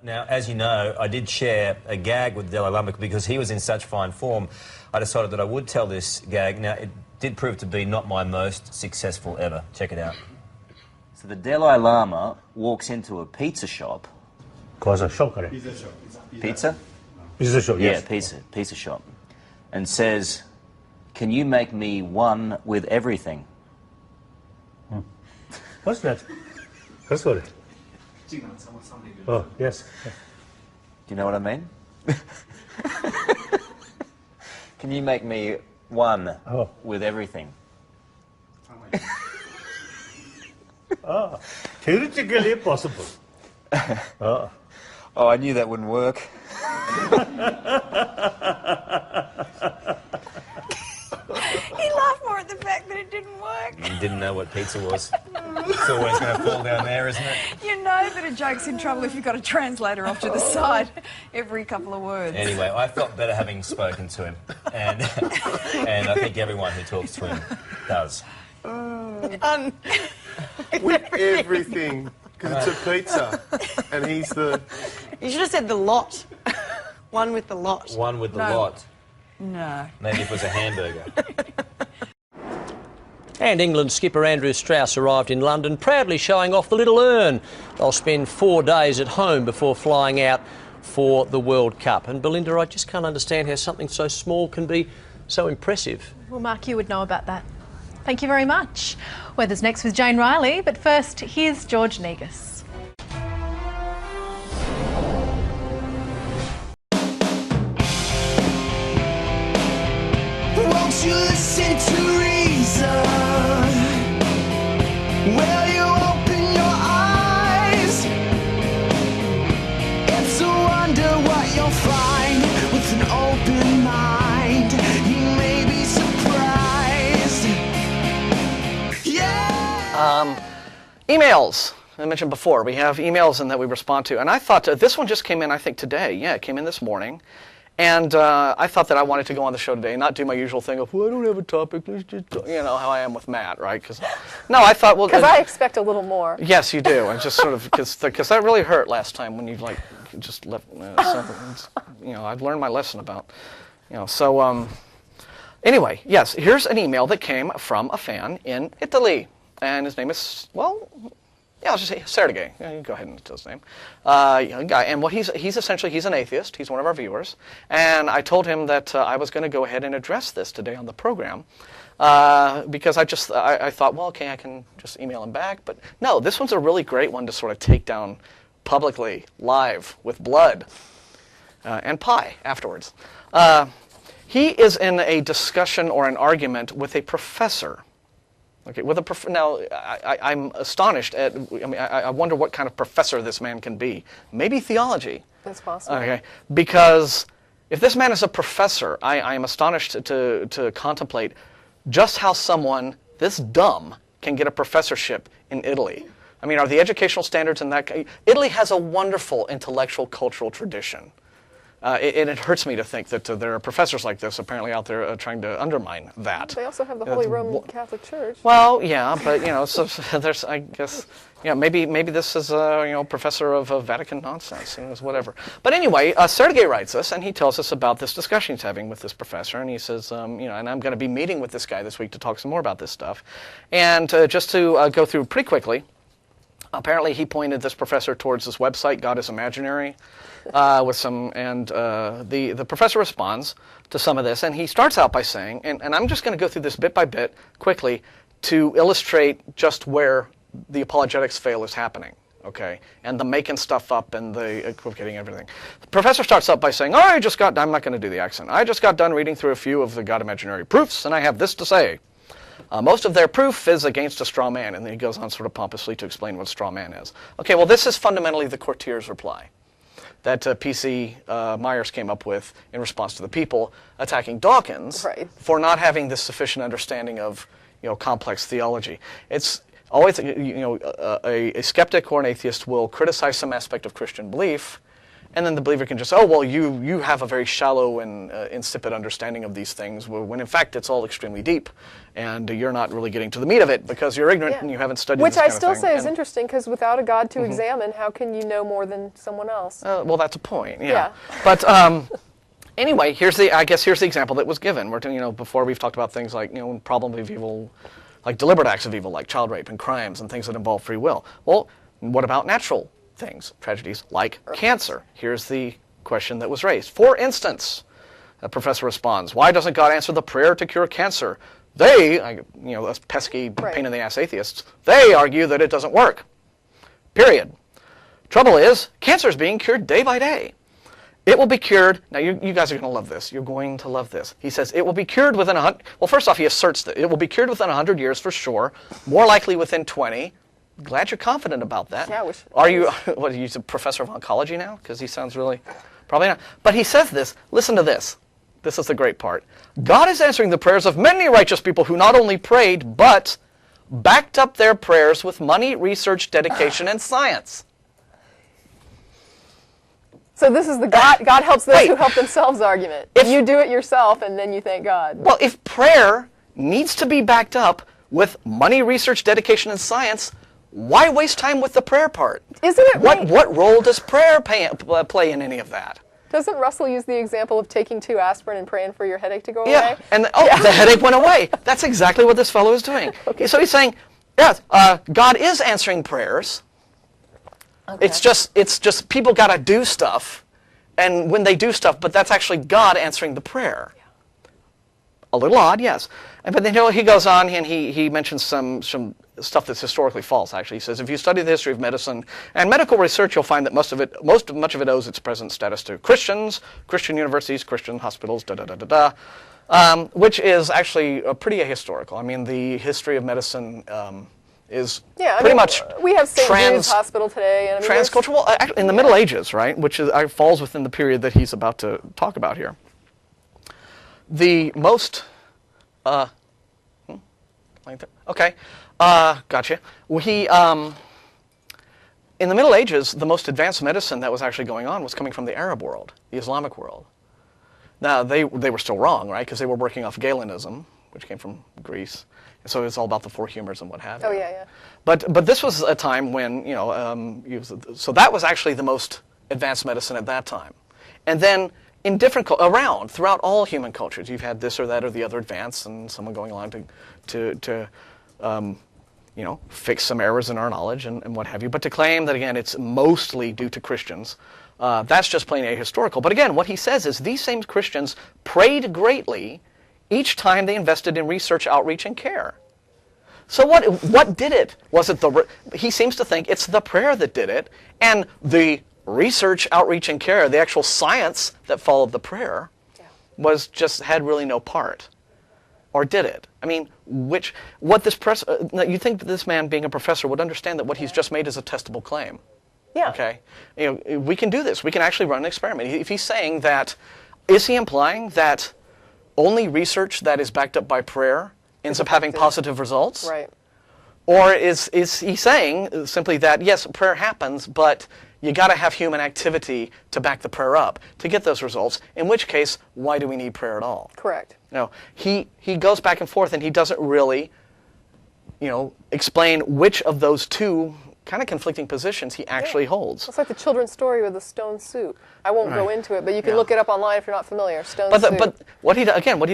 Now, as you know, I did share a gag with the Dalai Lama because he was in such fine form. I decided that I would tell this gag. Now, it did prove to be not my most successful ever. Check it out. So the Dalai Lama walks into a pizza shop. Pizza shop. Pizza? Pizza shop, yes. Yeah, pizza shop. And says, "Can you make me one with everything?" What's that? That's what it. Oh, yes. Do you know what I mean? Can you make me one with everything? Theoretically possible. Oh, I knew that wouldn't work. He laughed more at the fact that it didn't work. You didn't know what pizza was. It's always going to fall down there, isn't it? You know that a joke's in trouble if you've got a translator off to the side every couple of words. Anyway, I felt better having spoken to him, and I think everyone who talks to him does. With everything, because it's a pizza, and he's the... You should have said the lot. One with the lot. One with the lot. No. Maybe if it was a hamburger. And England skipper Andrew Strauss arrived in London, proudly showing off the little urn. They'll spend 4 days at home before flying out for the World Cup. And Belinda, I just can't understand how something so small can be so impressive. Well, Mark, you would know about that. Thank you very much. Weather's next with Jane Riley, but first, here's George Negus. Won't you listen to reason? Will you open your eyes? It's a wonder what you'll find with an open mind. You may be surprised. Yeah. Emails. I mentioned before, we have emails and that we respond to. And I thought, this one just came in, I think, today. Yeah, it came in this morning. And I thought that I wanted to go on the show today and not do my usual thing of, well, I don't have a topic, let's just, you know, how I am with Matt, right? No, I thought, well... Because I expect a little more. Yes, you do. And just sort of, because that really hurt last time when you, like, just left, you know, I've learned my lesson about, you know, so, anyway, yes, here's an email that came from a fan in Italy. And his name is, well... Yeah, I'll just say Sergey. Yeah, you can go ahead and tell his name. Guy, and what he's essentially, he's an atheist. He's one of our viewers. And I told him that I was going to go ahead and address this today on the program because I thought, well, okay, I can just email him back. But no, this one's a really great one to sort of take down publicly, live, with blood and pie afterwards. He is in a discussion or an argument with a professor. Okay, with a now I'm astonished at. I mean, I wonder what kind of professor this man can be. Maybe theology. That's possible. Okay, because if this man is a professor, I am astonished to contemplate just how someone this dumb can get a professorship in Italy. I mean, are the educational standards in that? Italy has a wonderful intellectual cultural tradition. It hurts me to think that there are professors like this apparently out there trying to undermine that. They also have the Holy Roman Catholic Church. Well, yeah, but you know, so there's, I guess, you know, maybe this is a professor of Vatican nonsense, you know, whatever. But anyway, Sergey writes us and he tells us about this discussion he's having with this professor, and he says, you know, and I'm going to be meeting with this guy this week to talk some more about this stuff, and just to go through pretty quickly. Apparently, he pointed this professor towards this website, God is Imaginary, with some, and the professor responds to some of this, and he starts out by saying, and I'm just going to go through this bit by bit quickly to illustrate just where the apologetics fail is happening, okay, and the making stuff up and the equivocating everything. The professor starts out by saying, oh, I'm not going to do the accent. I just got done reading through a few of the God Imaginary proofs, and I have this to say. Most of their proof is against a straw man, and then he goes on sort of pompously to explain what a straw man is. Okay, well, this is fundamentally the courtier's reply that P.C. Myers came up with in response to the people attacking Dawkins for not having this sufficient understanding of, you know, complex theology. It's always, you know, a skeptic or an atheist will criticize some aspect of Christian belief And then the believer can just, oh, well, you have a very shallow and insipid understanding of these things, when in fact it's all extremely deep, and you're not really getting to the meat of it because you're ignorant and you haven't studied Which this I kind of still thing. say is interesting, because without a God to examine, how can you know more than someone else? Well, that's a point, yeah. Yeah. But anyway, here's the example that was given. We're doing, before we've talked about things like, problem of evil, like deliberate acts of evil, like child rape and crimes and things that involve free will. Well, what about natural things, tragedies like cancer? Here's the question that was raised. For instance, a professor responds, why doesn't God answer the prayer to cure cancer? They, those pesky pain in the ass atheists, they argue that it doesn't work. Period. Trouble is, cancer is being cured day by day. It will be cured. Now, you guys are going to love this. You're going to love this. He says it will be cured within well, first off, he asserts that it will be cured within 100 years for sure, more likely within 20. Glad you're confident about that. Yeah, are you a professor of oncology now? Because he sounds really, probably not. But he says this. Listen to this. This is the great part. God is answering the prayers of many righteous people who not only prayed, but backed up their prayers with money, research, dedication, and science. So this is the God helps those who help themselves argument. If you do it yourself, and then you thank God. Well, if prayer needs to be backed up with money, research, dedication, and science, why waste time with the prayer part? Isn't it right? What role does prayer play in any of that? Doesn't Russell use the example of taking 2 aspirin and praying for your headache to go Yeah, away? and the headache went away. That's exactly what this fellow is doing. Okay. So he's saying, yes, God is answering prayers. Okay. It's just people got to do stuff, and when they do stuff, but that's actually God answering the prayer. Yeah. A little odd, yes. But then he goes on and he mentions some stuff that's historically false, actually. He says, if you study the history of medicine and medical research, you'll find that much of it owes its present status to Christians, Christian universities, Christian hospitals, which is actually pretty ahistorical. I mean, the history of medicine is pretty much we have St. Jude's Hospital today. And transcultural. Well, actually, in the Middle Ages, right, which falls within the period that he's about to talk about here. The most... okay. Gotcha. In the Middle Ages, the most advanced medicine that was actually going on was coming from the Arab world, the Islamic world. Now, they were still wrong, right, because they were working off Galenism, which came from Greece. And so it was all about the 4 humors and what have you. Oh, yeah, yeah. But this was a time when, so that was actually the most advanced medicine at that time. And then in different, throughout all human cultures, you've had this or that or the other advance, and someone going along to fix some errors in our knowledge and what have you. But to claim that, again, it's mostly due to Christians, that's just plain ahistorical. But again, what he says is these same Christians prayed greatly each time they invested in research, outreach, and care. So what did it? Was it he seems to think it's the prayer that did it, and the research, outreach, and care, the actual science that followed the prayer, had really no part. Or did it? I mean, you think that this man, being a professor, would understand that what he's just made is a testable claim. Yeah. Okay? We can do this. We can actually run an experiment. If he's saying that, is he implying that only research that is backed up by prayer ends up having positive results? Right. Or is he saying simply that, yes, prayer happens, but you got to have human activity to back the prayer up to get those results, in which case, why do we need prayer at all? Correct. No, he goes back and forth, and he doesn't really, explain which of those two kind of conflicting positions he actually holds. It's like the children's story with the stone soup. I won't go into it, but you can look it up online if you're not familiar. Stone soup. But what he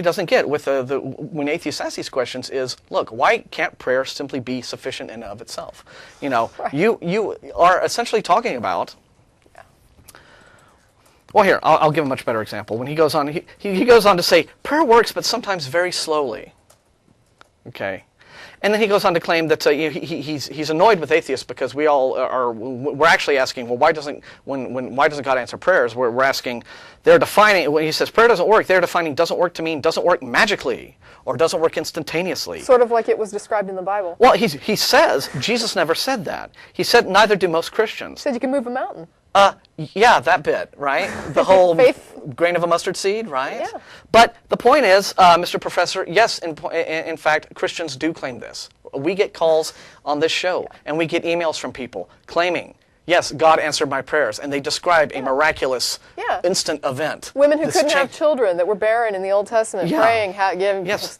doesn't get with when atheists ask these questions is, look, why can't prayer simply be sufficient in and of itself? Right. You are essentially talking about. Well, here I'll give a much better example. When he goes on, he goes on to say prayer works, but sometimes very slowly. Okay. And then he goes on to claim that he's annoyed with atheists because we're actually asking, well, why doesn't God answer prayers? We're asking, they're defining, when he says prayer doesn't work, they're defining doesn't work to mean doesn't work magically or doesn't work instantaneously. Sort of like it was described in the Bible. Well, he says, Jesus never said that. He said neither do most Christians. He said you can move a mountain. Yeah, that bit, right? The whole grain of a mustard seed, right? Yeah. But the point is, Mr. Professor, yes, in fact, Christians do claim this. We get calls on this show, and we get emails from people claiming, yes, God answered my prayers, and they describe a miraculous Yeah. instant event. Women who This couldn't have change- children, that were barren in the Old Testament, Yeah. praying,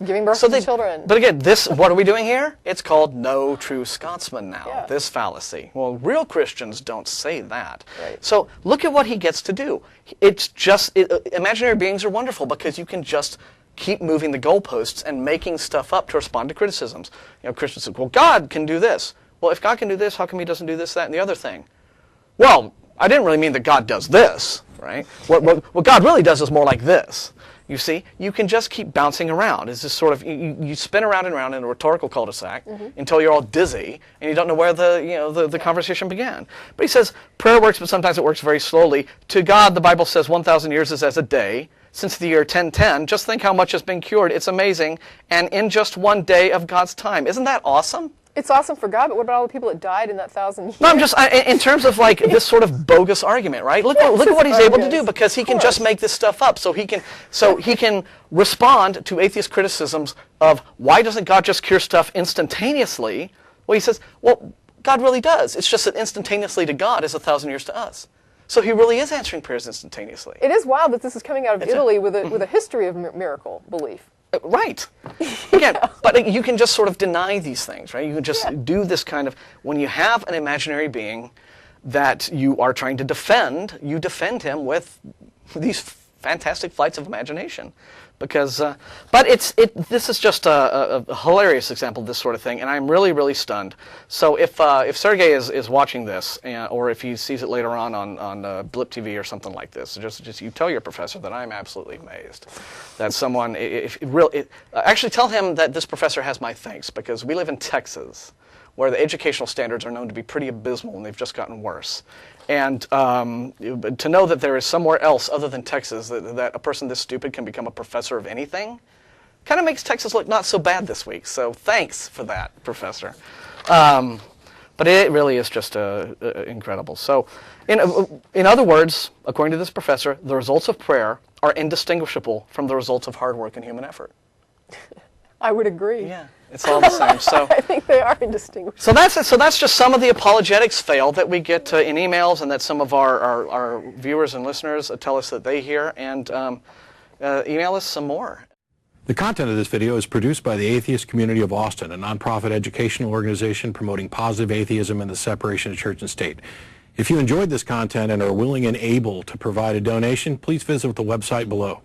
giving birth to children. But again, what are we doing here? It's called no true Scotsman now, Yeah. this fallacy. Well, real Christians don't say that. Right. So look at what he gets to do. It's just, imaginary beings are wonderful because you can just keep moving the goalposts and making stuff up to respond to criticisms. Christians say, well, God can do this. Well, if God can do this, how come he doesn't do this, that, and the other thing? Well, I didn't really mean that God does this, right? What God really does is more like this. You see, you can just keep bouncing around. It's just sort of, you spin around and around in a rhetorical cul-de-sac until you're all dizzy and you don't know where the conversation began. But he says, prayer works, but sometimes it works very slowly. To God, the Bible says 1,000 years is as a day. Since the year 1010, just think how much has been cured. It's amazing. And in just one day of God's time. Isn't that awesome? It's awesome for God, but what about all the people that died in that 1,000 years? No, I'm just, in terms of like this sort of bogus argument, right? Look at what he's able to do, because he can just make this stuff up. So he can respond to atheist criticisms of why doesn't God just cure stuff instantaneously? Well, he says, well, God really does. It's just that instantaneously to God is 1,000 years to us. So he really is answering prayers instantaneously. It is wild that this is coming out of Italy with a history of miracle belief. Right. Again, but you can just sort of deny these things, right? You can just do this kind of, when you have an imaginary being that you are trying to defend, you defend him with these fantastic flights of imagination. Because, but this is just a hilarious example of this sort of thing, and I'm really, really stunned. So if Sergey is watching this, or if he sees it later on Blip TV or something like this, just you tell your professor that I'm absolutely amazed that someone, actually tell him that this professor has my thanks, because we live in Texas, where the educational standards are known to be pretty abysmal, and they've just gotten worse. And to know that there is somewhere else other than Texas that a person this stupid can become a professor of anything kind of makes Texas look not so bad this week. So thanks for that, Professor. But it really is just incredible. So in other words, according to this professor, the results of prayer are indistinguishable from the results of hard work and human effort. I would agree. Yeah, it's all the same. So I think they are indistinguishable. So that's just some of the apologetics fail that we get in emails, and that some of our viewers and listeners tell us that they hear, and email us some more. The content of this video is produced by the Atheist Community of Austin, a nonprofit educational organization promoting positive atheism and the separation of church and state. If you enjoyed this content and are willing and able to provide a donation, please visit the website below.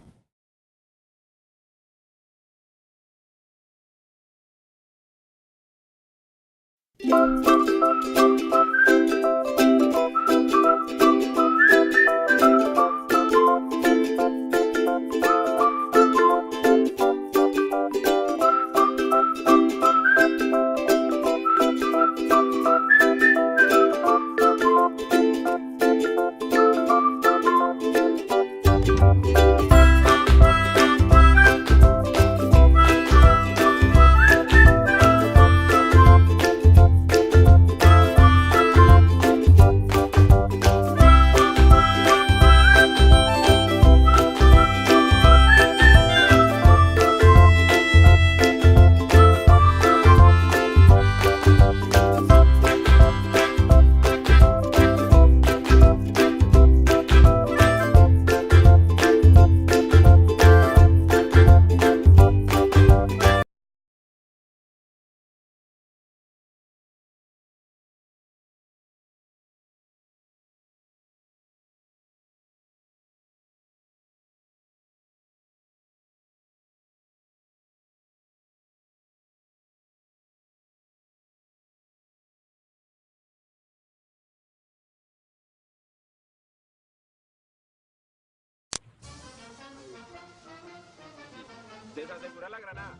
Desasegurar la granada.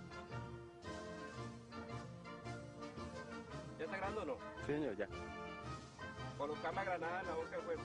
¿Ya está grabando o no? Sí, señor, ya. Colocar la granada en la boca del juego.